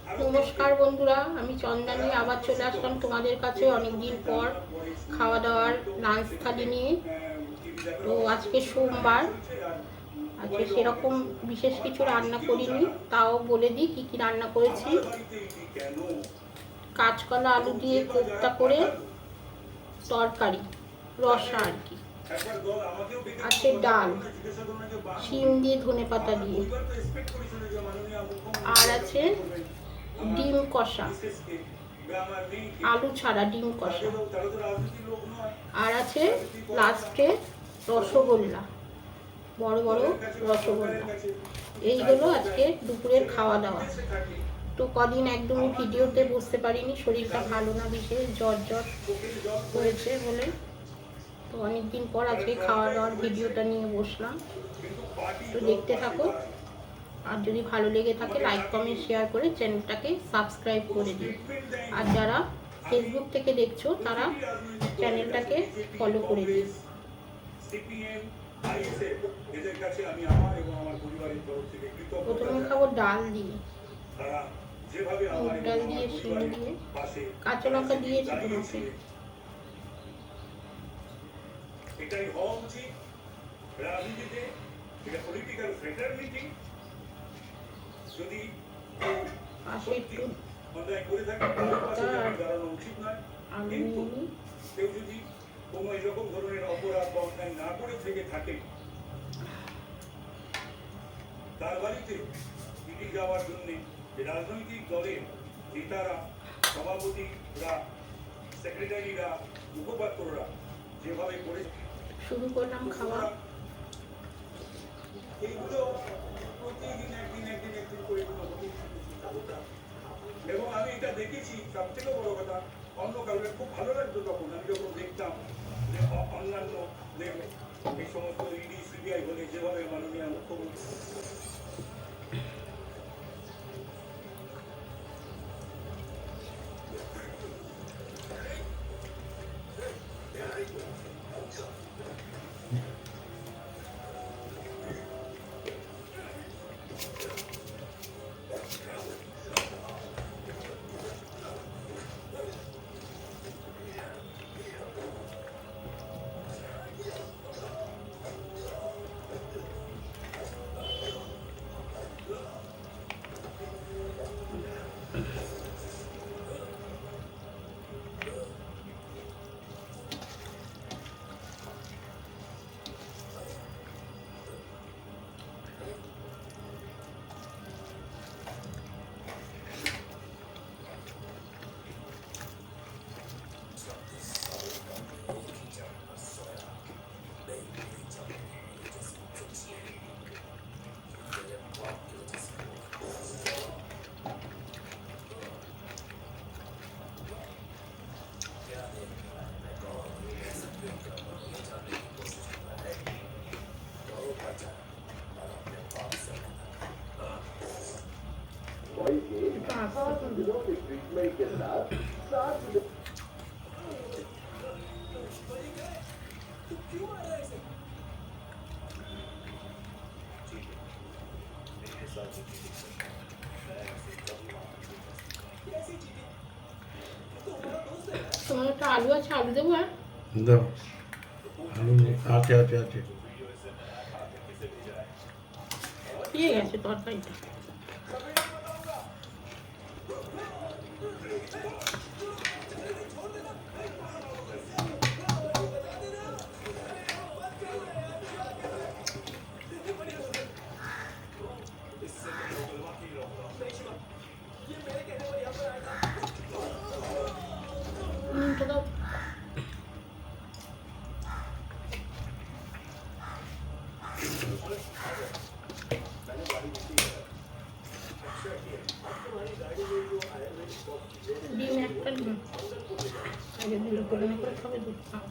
নমস্কার বন্ধুরা, আমি চন্দানী আবার চলে আসলাম তোমাদের কাছে অনেকদিন পর খাওয়া দাওয়ার লাঞ্চ থালি নিয়ে। তো আজকে সোমবার, আজকে সেরকম বিশেষ কিছু রান্না করিনি, তাও বলে দিই কী কী রান্না করেছি। কাঁচকলা আলু দিয়ে কোপ্তা করে তরকারি, রসা আর কি। আছে ডাল, শিম দিয়ে ধনেপাতা দিয়ে। আর আছে ডিম কষা, আলু ছাড়া ডিম কষা। আর আছে লাস্টে রসগোল্লা, বড় বড় রসগোল্লা। এইগুলো আজকে দুপুরের খাওয়া দাওয়া। তো কদিন একদমই ভিডিওতে বসতে পারিনি, শরীরটা ভালো না, বিশেষ জ্বর হয়েছে বলে। তো অনেকদিন পর আজকে খাওয়া দাওয়ার ভিডিওটা নিয়ে বসলাম। তো দেখতে থাকো, আর যদি ভালো লেগে থাকে লাইক কমেন্ট শেয়ার করে চ্যানেলটাকে সাবস্ক্রাইব করে দিও। আর যারা ফেসবুক থেকে দেখছো তারা চ্যানেলটাকে ফলো করে দিও। প্রথমে খাবো ডাল দিয়ে, মুগ ডাল দিয়ে, শিম দিয়ে, কাঁচা লঙ্কা দিয়েছি তোমাকে। এটাই হওয়া উচিত রাজনীতিতে, এটা পলিটিক্যাল ফ্রেটারনিটি। যদি পাশে একটু দাঁড়ানো উচিত নয়, কিন্তু কেউ যদি কোনো এরকম ধরনের অপরাধ বা অন্যায় না করে থেকে থাকে, তার বাড়িতে ইডি যাওয়ার জন্য রাজনৈতিক দলের নেতারা, সভাপতিরা, সেক্রেটারিরা, মুখপাত্ররা যেভাবে করে শুরু করলাম খাওয়া। এইগুলো প্রতিদিন একদিন করে এবং আমি এটা দেখেছি। সব থেকে বড় কথা, অন্য কারণে খুব ভালো লাগতো তখন আমি যখন দেখতাম যে অন্যান্য এই সমস্ত ইডি সিবিআই বলে যেভাবে মাননীয় মুখ্যমন্ত্রী তোমার একটা আলু আছে, আলু দেবো? আর দাও, আলু আছে আছে আছে, ঠিক আছে তরকারিটা। ডিম একটা ডিম আগে দিল করে না করে খাবে দুধ খাও।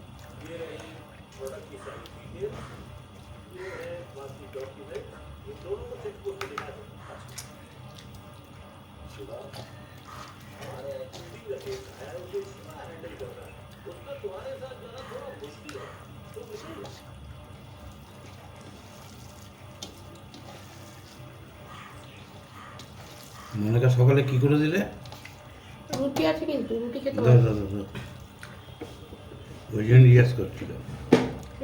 মনিকা সকালে কি করে দিলে? রুটি আছে কিন্তু রুটি খেতে দাও দাও দাও দাও। ওই জন্য জিজ্ঞেস করছিল।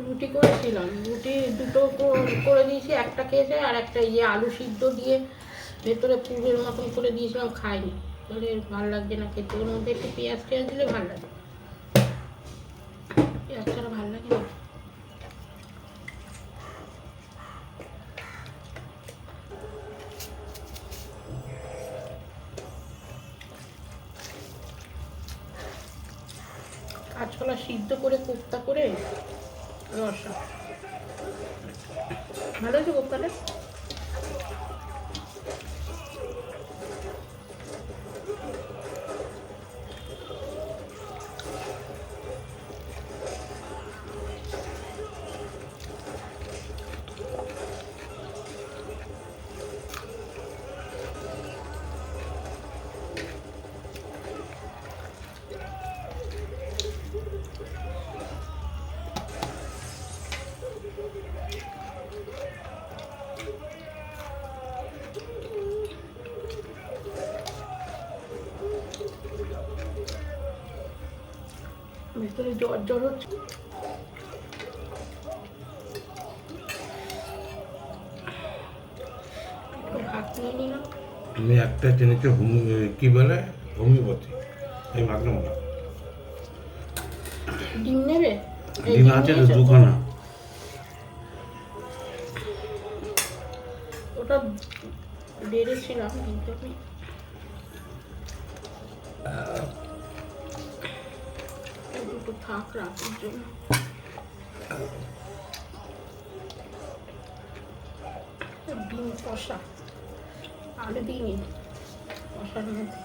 রুটি করেছিলাম, রুটি দুটো করে দিয়েছি, একটা খেয়েছে আর একটা ইয়ে আলু সিদ্ধ দিয়ে ভেতরে পুরের মতন করে দিয়েছিলাম, খাইনি। তাহলে ভালো লাগছে না খেতে, ওর মধ্যে একটু পেঁয়াজ টেয়াজ দিলে ভালো লাগে, পেঁয়াজ ছাড়া ভালো লাগে না। কাঁচকলা সিদ্ধ করে কোপ্তা করে রসা ভালো হয়েছে কোপ্তাটা। ভেতরে জ্বর জ্বর হচ্ছে। ভাত নিয়ে নিলাম। তুমি একটা জেনেছো কি বলে হোমিওপ্যাথি, এই মাগনা মোটা ডিম নেবে? ডিম আছে তো দুখানা। ওটা বেড়েছিলাম কিন্তু আমি দুটো থাক রাতের জন্য। ডিম কষা আলু দিইনি কষার মধ্যে।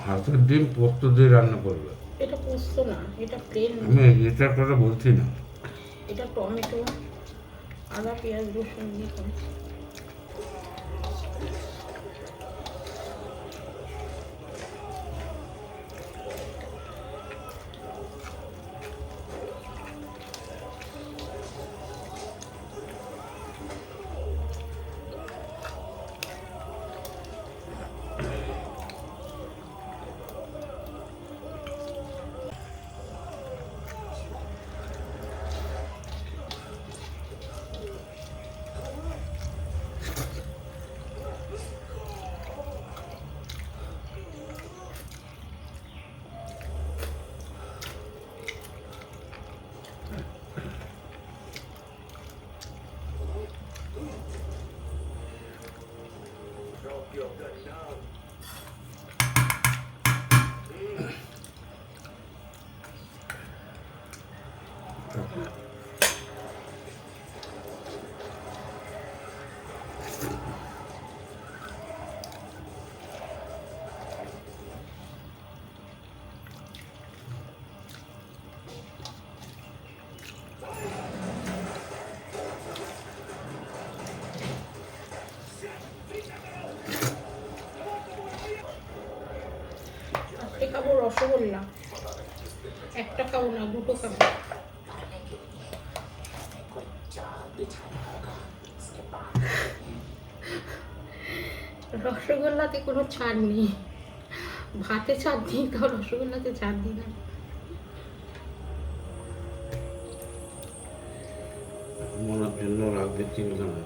হাতের ডিম পোস্ত দিয়ে রান্না করবে। এটা পোস্ত না, এটা প্লেন। আমি এটার কথা বলছি না, এটা টমেটো আদা পেঁয়াজ রসুন দিয়ে করেছি। খাবো রসগোল্লা, একটা খাবো না দুটো খাবো। রসগোল্লাতে কোনো ছাড় নেই, ভাতে ছাড় দিই তাও রসগোল্লাতে ছাড় দিই না। মনের জন্য রাখবে তিনখানা।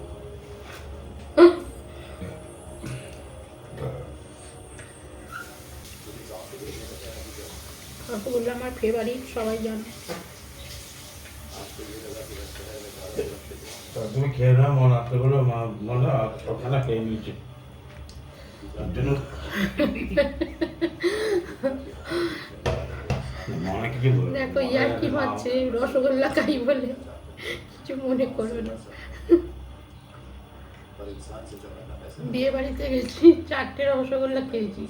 রসগোল্লা আমার ফেভারিট, সবাই জানে। তুমি খেয়ে নাও, মন আসতে বলো মনে সবখানা খেয়ে নিয়েছে তার জন্য মনে কিছু বলো। দেখো ইয়ার কি হচ্ছে, রসগোল্লা খাই বলে কিছু মনে করবে না। বিয়ে বাড়িতে গেছি 4টে রসগোল্লা খেয়েছি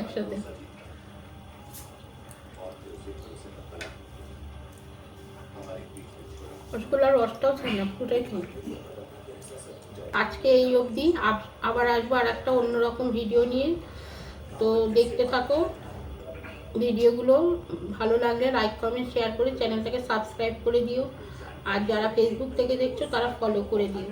একসাথে। রসগোল্লার রসটাও খাই না, পুরোটাই খাই। আজকে এই অবধি, আবার আসবো আর একটা অন্যরকম ভিডিও নিয়ে। তো দেখতে থাকো ভিডিওগুলো, ভালো লাগলে লাইক কমেন্ট শেয়ার করে চ্যানেলটাকে সাবস্ক্রাইব করে দিও। আর যারা ফেসবুক থেকে দেখছো তারা ফলো করে দিও।